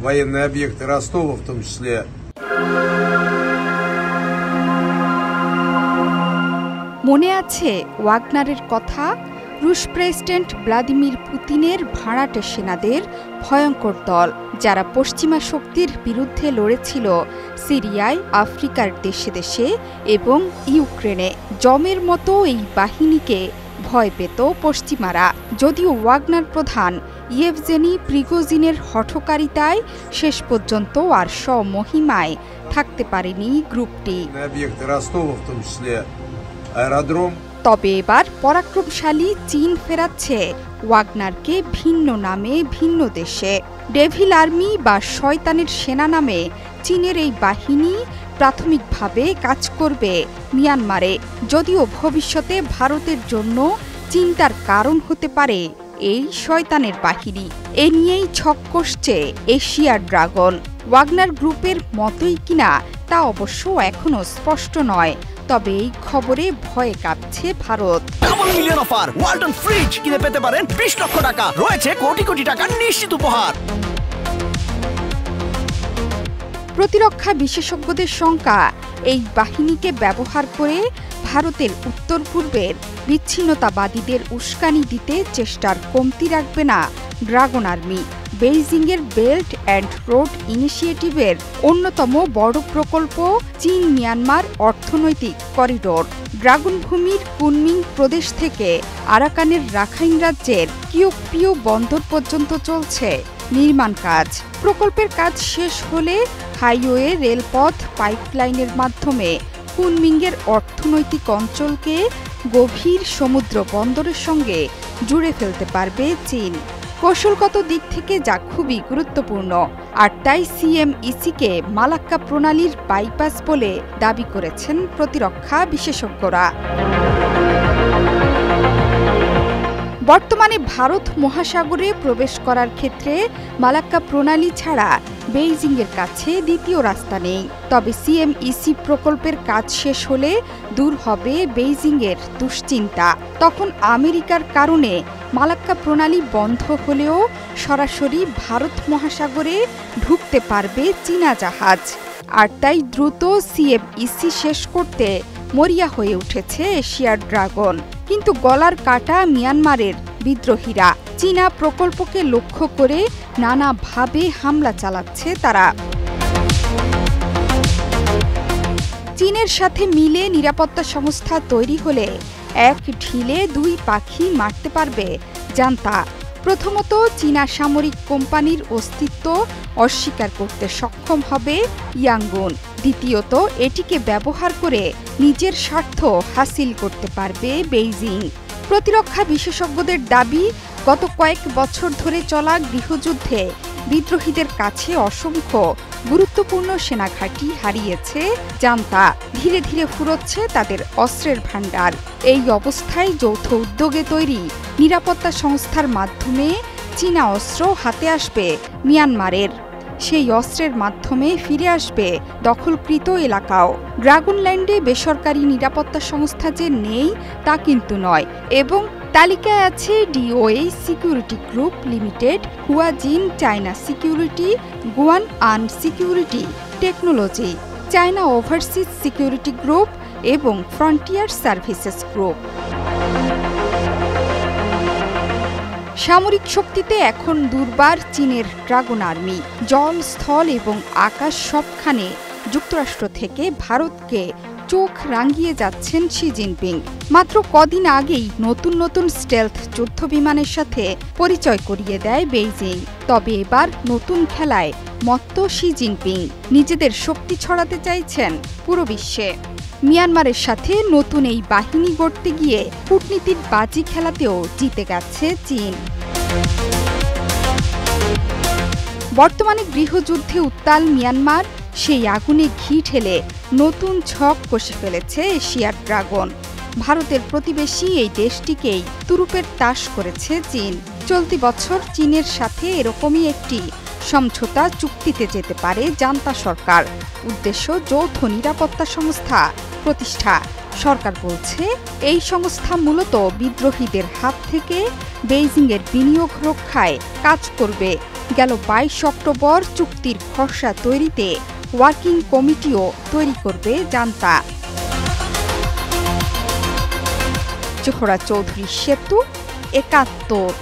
военные объекты Ростова в том числе. মনে আছে ওয়াগনারের কথা? রুশ প্রেসিডেন্ট ভ্লাদিমির পুতিনের ভাড়াটে সেনাদের ভয়ঙ্কর দল, যারা পশ্চিমা শক্তির বিরুদ্ধে লড়েছিল সিরিয়ায়, আফ্রিকার দেশে দেশে এবং ইউক্রেনে। জমের মতো এই বাহিনীকে ভয় পেত পশ্চিমারা। যদিও ওয়াগনার প্রধান ইয়েভজেনি প্রিগোজিনের হঠকারিতায় শেষ পর্যন্ত আর স্বমহিমায় থাকতে পারেনি গ্রুপটি। তবে এবার পরাক্রমশালী চীন ফেরাচ্ছে ওয়াগনারকে ভিন্ন নামে ভিন্ন দেশে। ডেভিল আর্মি বা শয়তানের সেনা নামে চীনের এই বাহিনী প্রাথমিকভাবে কাজ করবে মিয়ানমারে, যদিও ভবিষ্যতে ভারতের জন্য চিন্তার কারণ হতে পারে এই শয়তানের বাহিনী। এ নিয়েই ছক কষছে এশিয়ার ড্রাগন। ওয়াগনার গ্রুপের মতোই কিনা তা অবশ্য এখনো স্পষ্ট নয়, তবে এই খবরে ভয়ে কাঁপছে Bharat. Double million offer, Walton fridge কিনে পেতে পারেন 20 লক্ষ টাকা, রয়েছে কোটি কোটি টাকার নিশ্চিত উপহার। প্রতিরক্ষা বিশেষজ্ঞদের শঙ্কা, এই বাহিনীকে ব্যবহার করে ভারতের উত্তর পূর্বের বিচ্ছিন্নতাবাদীদের উস্কানি দিতে চেষ্টার কমতি রাখবে না ড্রাগন আর্মি। বেইজিংয়ের বেল্ট অ্যান্ড রোড ইনিশিয়েটিভের অন্যতম বড় প্রকল্প চীন মিয়ানমার অর্থনৈতিক করিডোর। ড্রাগন ভূমির কুনমিং প্রদেশ থেকে আরাকানের রাখাইন রাজ্যের কিউকপিও বন্দর পর্যন্ত চলছে নির্মাণ কাজ। প্রকল্পের কাজ শেষ হলে হাইওয়ে, রেলপথ, পাইপলাইনের মাধ্যমে কুনমিংয়ের অর্থনৈতিক অঞ্চলকে গভীর সমুদ্র বন্দরের সঙ্গে জুড়ে ফেলতে পারবে চীন। কৌশলগত দিক থেকে যা খুবই গুরুত্বপূর্ণ, আর তাই সিএমইসিকে মালাক্কা প্রণালীর বাইপাস বলে দাবি করেছেন প্রতিরক্ষা বিশেষজ্ঞরা। বর্তমানে ভারত মহাসাগরে প্রবেশ করার ক্ষেত্রে মালাক্কা প্রণালী ছাড়া বেইজিংয়ের কাছে দ্বিতীয় রাস্তা নেই। তবে সিএমইসি প্রকল্পের কাজ শেষ হলে দূর হবে বেইজিংয়ের দুশ্চিন্তা। তখন আমেরিকার কারণে মালাক্কা প্রণালী বন্ধ হলেও সরাসরি ভারত মহাসাগরে ঢুকতে পারবে চীনা জাহাজ। আর তাই দ্রুত সিএমইসি শেষ করতে মরিয়া হয়ে উঠেছে এশিয়ার ড্রাগন। কিন্তু গলার কাটা মিয়ানমারের বিদ্রোহীরা। চীনা প্রকল্পকে লক্ষ্য করে নানাভাবে হামলা চালাচ্ছে তারা। চীনের সাথে মিলে নিরাপত্তা সংস্থা তৈরি হলে এক ঢিলে দুই পাখি মারতে পারবে জান্তা। প্রথমত, চীনা সামরিক কোম্পানির অস্তিত্ব অস্বীকার করতে সক্ষম হবে ইয়াঙ্গুন। দ্বিতীয়ত, এটিকে ব্যবহার করে নিজের স্বার্থ হাসিল করতে পারবে বেইজিং। প্রতিরক্ষা বিশেষজ্ঞদের দাবি, গত কয়েক বছর ধরে চলা গৃহযুদ্ধে বিদ্রোহীদের কাছে অসংখ্য গুরুত্বপূর্ণ সেনাঘাঁটি হারিয়েছে জান্তা। ধীরে ধীরে ফুরোচ্ছে তাদের অস্ত্রের ভাণ্ডার। এই অবস্থায় যৌথ উদ্যোগে তৈরি নিরাপত্তা সংস্থার মাধ্যমে চীনা অস্ত্র হাতে আসবে মিয়ানমারের। সেই অস্ত্রের মাধ্যমে ফিরে আসবে দখলকৃত এলাকাও। ড্রাগনল্যান্ডে বেসরকারি নিরাপত্তা সংস্থা যে নেই তা কিন্তু নয়, এবং তালিকায় আছে DOA security group limited, Huajin China security, Guan An security technology, China overseas security group এবং ফ্রন্টিয়ার সার্ভিসেস গ্রুপ। সামরিক শক্তিতে এখন দুর্বার চীনের ড্রাগন আর্মি। জল, স্থল এবং আকাশ সবখানে যুক্তরাষ্ট্র থেকে ভারতকে চোখ রাঙিয়ে যাচ্ছেন শি জিনপিং। মাত্র কদিন আগেই নতুন নতুন স্টেলথ যুদ্ধ বিমানের সাথে পরিচয় করিয়ে দেয় বেইজিং। তবে এবার নতুন খেলায় মত্ত শি জিনপিং। নিজেদের শক্তি ছড়াতে চাইছেন পুরো বিশ্বে। মিয়ানমারের সাথে নতুন এই বাহিনী গড়তে গিয়ে কূটনীতির বাজি খেলাতেও জিতে গেছে চীন। বর্তমানে গৃহযুদ্ধে উত্তাল মিয়ানমার, সেই আগুনে ঘি ঢেলে নতুন ছক কষে ফেলেছে এশিয়ার ড্রাগন। ভারতের প্রতিবেশী এই দেশটিকেই তুরুপের তাস করেছে চীন। চলতি বছর চীনের সাথে এরকমই একটি সমঝোতা চুক্তিতে যেতে পারে জান্তা সরকার। উদ্দেশ্য যৌথ নিরাপত্তা সংস্থা প্রতিষ্ঠা। সরকার বলছে এই সংস্থা মূলত বিদ্রোহীদের হাত থেকে বেইজিংয়ের বিনিয়োগ রক্ষায় কাজ করবে। গেল 22 অক্টোবর চুক্তির খসড়া তৈরিতে ওয়ার্কিং কমিটিও তৈরি করবে জান্তা। জোহরা চৌধুরী সেতু, ৭১।